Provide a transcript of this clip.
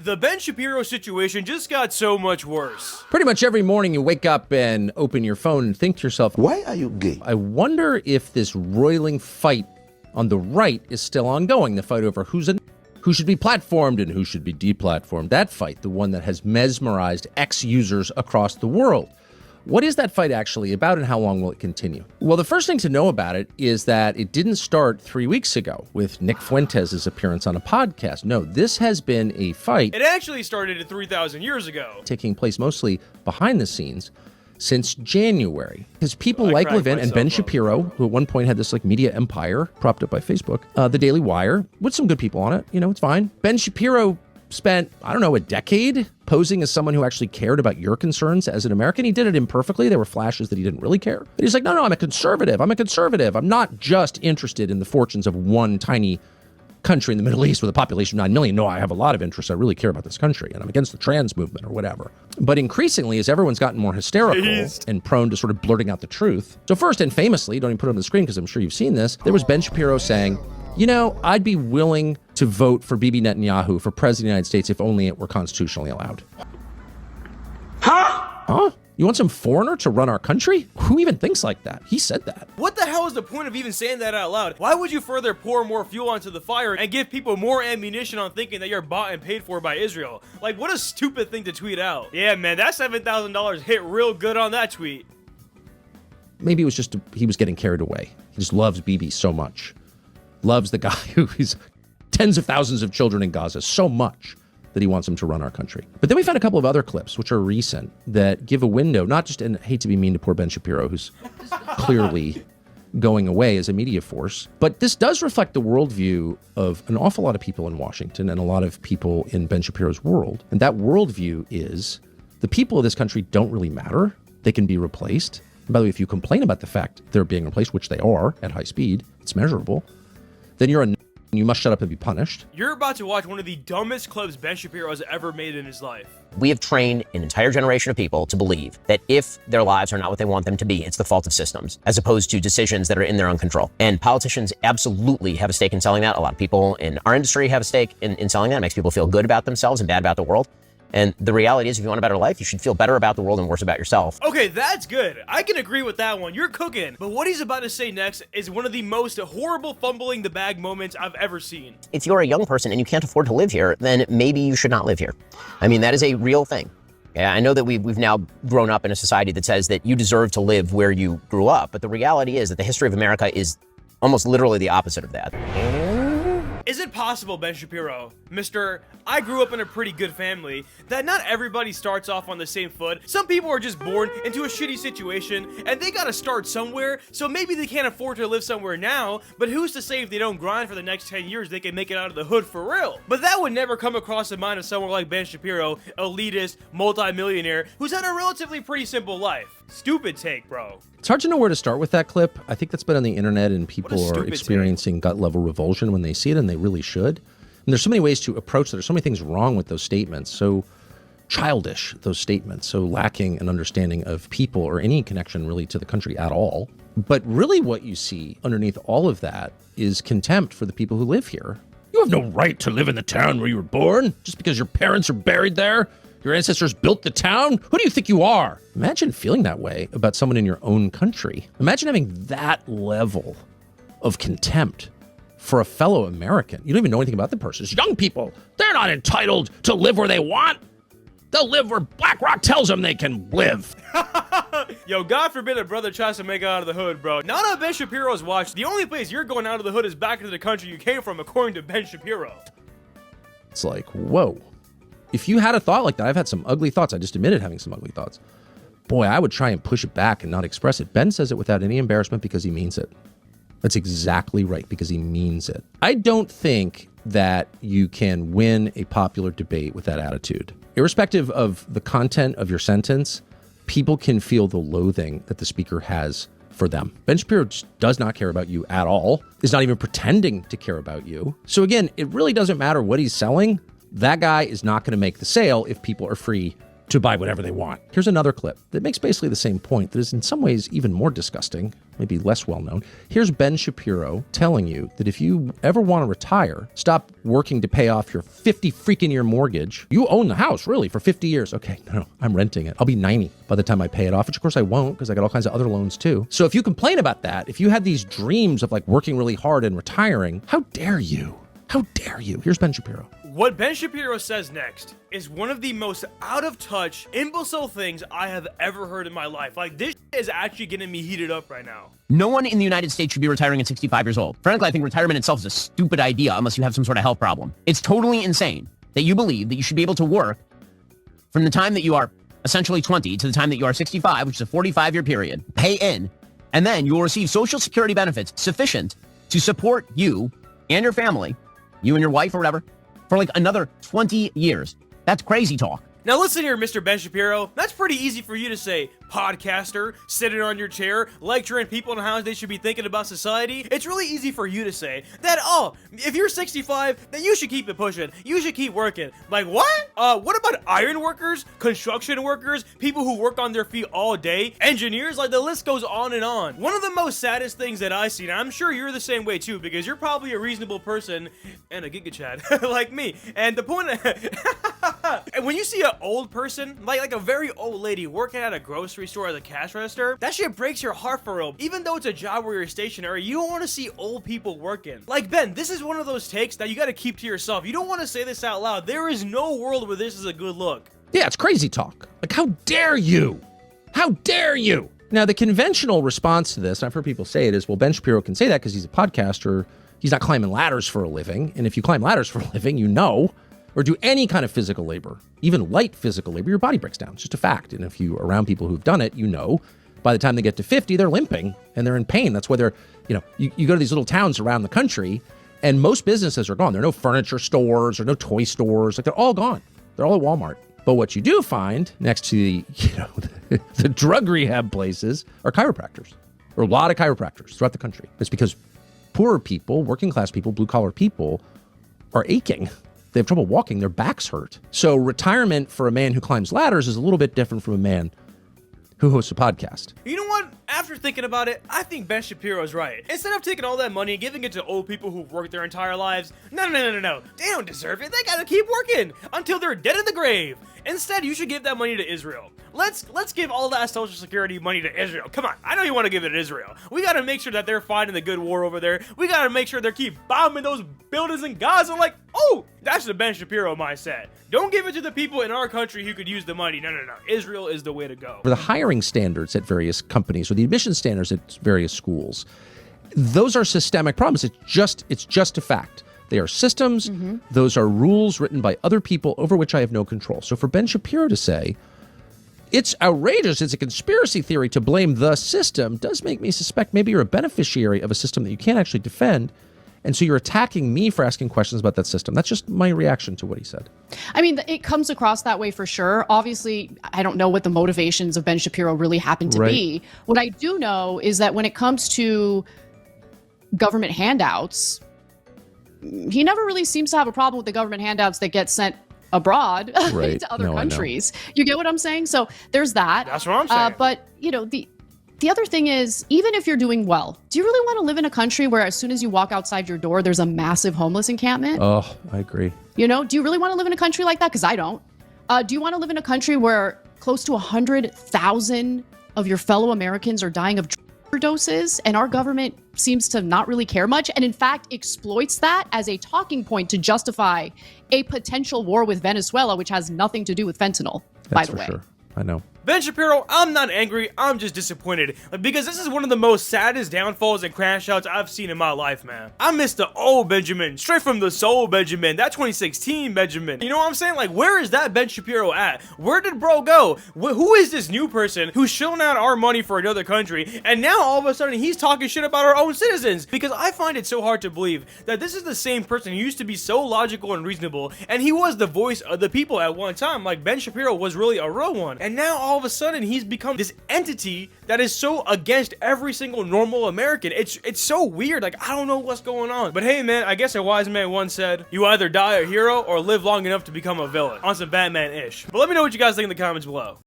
The Ben Shapiro situation just got so much worse. Pretty much every morning you wake up and open your phone and think to yourself, why are you gay? I wonder if this roiling fight on the right is still ongoing. The fight over who should be platformed and who should be deplatformed. That fight, the one that has mesmerized ex-users across the world. What is that fight actually about, and how long will it continue? Well, the first thing to know about it is that it didn't start 3 weeks ago with Nick Fuentes' appearance on a podcast. No, this has been a fight. It actually started 3,000 years ago. Taking place mostly behind the scenes since January. Because people like Levin and Ben Shapiro, who at one point had this media empire propped up by Facebook, The Daily Wire, with some good people on it, it's fine. Ben Shapiro spent, a decade posing as someone who actually cared about your concerns as an American. He did it imperfectly. There were flashes that he didn't really care. But he's like, no, I'm a conservative. I'm not just interested in the fortunes of one tiny country in the Middle East with a population of 9 million. No, I have a lot of interests. I really care about this country, and I'm against the trans movement or whatever. But increasingly, as everyone's gotten more hysterical and prone to sort of blurting out the truth. So first, and famously, don't even put it on the screen because I'm sure you've seen this, there was Ben Shapiro saying, I'd be willing to vote for Bibi Netanyahu for president of the United States if only it were constitutionally allowed. Huh? You want some foreigner to run our country? Who even thinks like that? He said that. What the hell is the point of even saying that out loud? Why would you further pour more fuel onto the fire and give people more ammunition on thinking that you're bought and paid for by Israel? What a stupid thing to tweet out. Yeah, man, that $7,000 hit real good on that tweet. Maybe it was just he was getting carried away. He just loves Bibi so much. Loves the guy who's tens of thousands of children in Gaza so much that he wants him to run our country. But then we found a couple of other clips, which are recent, that give a window, not just, and I hate to be mean to poor Ben Shapiro, who's clearly going away as a media force, but this does reflect the worldview of an awful lot of people in Washington and a lot of people in Ben Shapiro's world. And that worldview is the people of this country don't really matter. They can be replaced. And by the way, if you complain about the fact they're being replaced, which they are at high speed, it's measurable, then you're you must shut up and be punished. You're about to watch one of the dumbest clips Ben Shapiro has ever made in his life. We have trained an entire generation of people to believe that if their lives are not what they want them to be, it's the fault of systems, as opposed to decisions that are in their own control. And politicians absolutely have a stake in selling that. A lot of people in our industry have a stake in selling that. It makes people feel good about themselves and bad about the world. And the reality is, if you want a better life, you should feel better about the world and worse about yourself. Okay, that's good. I can agree with that one. You're cooking. But what he's about to say next is one of the most horrible fumbling the bag moments I've ever seen. If you're a young person and you can't afford to live here, then maybe you should not live here. I mean, that is a real thing. Yeah, I know that we've now grown up in a society that says that you deserve to live where you grew up. But the reality is that the history of America is almost literally the opposite of that. Is it possible, Ben Shapiro, Mr. I grew up in a pretty good family, that not everybody starts off on the same foot? Some people are just born into a shitty situation, and they gotta start somewhere, so maybe they can't afford to live somewhere now, but who's to say if they don't grind for the next 10 years, they can make it out of the hood for real? But that would never come across the mind of someone like Ben Shapiro, elitist, multi-millionaire, who's had a relatively pretty simple life. Stupid take, bro. It's hard to know where to start with that clip. I think that's been on the internet, and people are experiencing gut-level revulsion when they see it, and they really should. And there's so many ways to approach that. There's so many things wrong with those statements. So childish, those statements. So lacking an understanding of people or any connection really to the country at all. But really what you see underneath all of that is contempt for the people who live here. You have no right to live in the town where you were born just because your parents are buried there. Your ancestors built the town? Who do you think you are? Imagine feeling that way about someone in your own country. Imagine having that level of contempt for a fellow American. You don't even know anything about the person. It's young people. They're not entitled to live where they want. They'll live where BlackRock tells them they can live. Yo, God forbid a brother tries to make it out of the hood, bro. Not on Ben Shapiro's watch. The only place you're going out of the hood is back into the country you came from, according to Ben Shapiro. It's like, whoa. If you had a thought like that, I've had some ugly thoughts. I just admitted having some ugly thoughts. Boy, I would try and push it back and not express it. Ben says it without any embarrassment because he means it. That's exactly right, because he means it. I don't think that you can win a popular debate with that attitude. Irrespective of the content of your sentence, people can feel the loathing that the speaker has for them. Ben Shapiro just does not care about you at all, is not even pretending to care about you. So again, it really doesn't matter what he's selling. That guy is not going to make the sale if people are free to buy whatever they want. Here's another clip that makes basically the same point that is in some ways even more disgusting maybe less well known. Here's Ben Shapiro telling you that if you ever want to retire, stop working to pay off your 50 freaking year mortgage. You own the house, really, for 50 years. Okay, no, I'm renting it. I'll be 90 by the time I pay it off, which of course I won't because I got all kinds of other loans too. So if you complain about that, if you had these dreams of like working really hard and retiring, how dare you? How dare you? Here's Ben Shapiro. What Ben Shapiro says next is one of the most out-of-touch, imbecile things I have ever heard in my life. Like, this is actually getting me heated up right now. No one in the United States should be retiring at 65 years old. Frankly, I think retirement itself is a stupid idea unless you have some sort of health problem. It's totally insane that you believe that you should be able to work from the time that you are essentially 20 to the time that you are 65, which is a 45-year period, pay in, and then you will receive Social Security benefits sufficient to support you and your family, you and your wife or whatever, for like another 20 years. That's crazy talk. Now listen here, Mr. Ben Shapiro. That's pretty easy for you to say, podcaster, sitting on your chair, lecturing people on how they should be thinking about society. It's really easy for you to say that, oh, if you're 65, then you should keep it pushing. You should keep working. Like, what? What about iron workers, construction workers, people who work on their feet all day, engineers? Like, the list goes on and on. One of the most saddest things that I see, and I'm sure you're the same way too, because you're probably a reasonable person and a Giga Chad like me. And the point and when you see an old person, like a very old lady working at a grocery store at the cash register, that shit breaks your heart for real. Even though it's a job where you're stationary, you don't want to see old people working. Like, Ben, this is one of those takes that you got to keep to yourself. You don't want to say this out loud. There is no world where this is a good look. Yeah, it's crazy talk. Like, how dare you? How dare you? Now, the conventional response to this, and I've heard people say it, is, well, Ben Shapiro can say that because he's a podcaster. He's not climbing ladders for a living. And if you climb ladders for a living, you know, or do any kind of physical labor, even light physical labor, your body breaks down. It's just a fact. And if you're around people who've done it, you know, by the time they get to 50, they're limping and they're in pain. That's why they're, you know, you go to these little towns around the country and most businesses are gone. There are no furniture stores or no toy stores. Like, they're all gone. They're all at Walmart. But what you do find next to the, you know, the drug rehab places are chiropractors. There are a lot of chiropractors throughout the country. It's because poorer people, working class people, blue collar people are aching. They have trouble walking. Their backs hurt. So retirement for a man who climbs ladders is a little bit different from a man who hosts a podcast. You know what? After thinking about it, I think Ben Shapiro is right. Instead of taking all that money and giving it to old people who've worked their entire lives, no. They don't deserve it. They gotta keep working until they're dead in the grave. Instead, you should give that money to Israel. Let's give all that Social Security money to Israel. Come on, I know you want to give it to Israel. We gotta make sure that they're fighting the good war over there. We gotta make sure they keep bombing those buildings in Gaza. Like, oh, that's the Ben Shapiro mindset. Don't give it to the people in our country who could use the money. No. Israel is the way to go. For the hiring standards at various companies or the admission standards at various schools, those are systemic problems. It's just a fact. They are systems. Mm-hmm. Those are rules written by other people over which I have no control. So for Ben Shapiro to say, it's outrageous, it's a conspiracy theory to blame the system, does make me suspect maybe you're a beneficiary of a system that you can't actually defend. And so you're attacking me for asking questions about that system. That's just my reaction to what he said. I mean, it comes across that way for sure. Obviously, I don't know what the motivations of Ben Shapiro really happen to be. What I do know is that when it comes to government handouts, he never really seems to have a problem with the government handouts that get sent abroad to other countries. You get what I'm saying? So there's that. That's what I'm saying. But, you know, the other thing is, even if you're doing well, do you really want to live in a country where as soon as you walk outside your door, there's a massive homeless encampment? Oh, I agree. You know, do you really want to live in a country like that? Because I don't. Do you want to live in a country where close to 100,000 of your fellow Americans are dying of doses and our government seems to not really care much and in fact exploits that as a talking point to justify a potential war with Venezuela, which has nothing to do with fentanyl, by the way. Sure. I know. Ben Shapiro, I'm not angry, I'm just disappointed. Because this is one of the most saddest downfalls and crash outs I've seen in my life, man. I miss the old Benjamin, straight from the soul Benjamin, that 2016 Benjamin. You know what I'm saying? Like, where is that Ben Shapiro at? Where did bro go? Who is this new person who's shilling out our money for another country, and now all of a sudden he's talking shit about our own citizens? Because I find it so hard to believe that this is the same person who used to be so logical and reasonable, and he was the voice of the people at one time. Like, Ben Shapiro was really a real one. And now all of a sudden he's become this entity that is so against every single normal American. It's so weird. Like, I don't know what's going on. But hey, man, I guess a wise man once said, you either die a hero or live long enough to become a villain. On some Batman-ish. But let me know what you guys think in the comments below.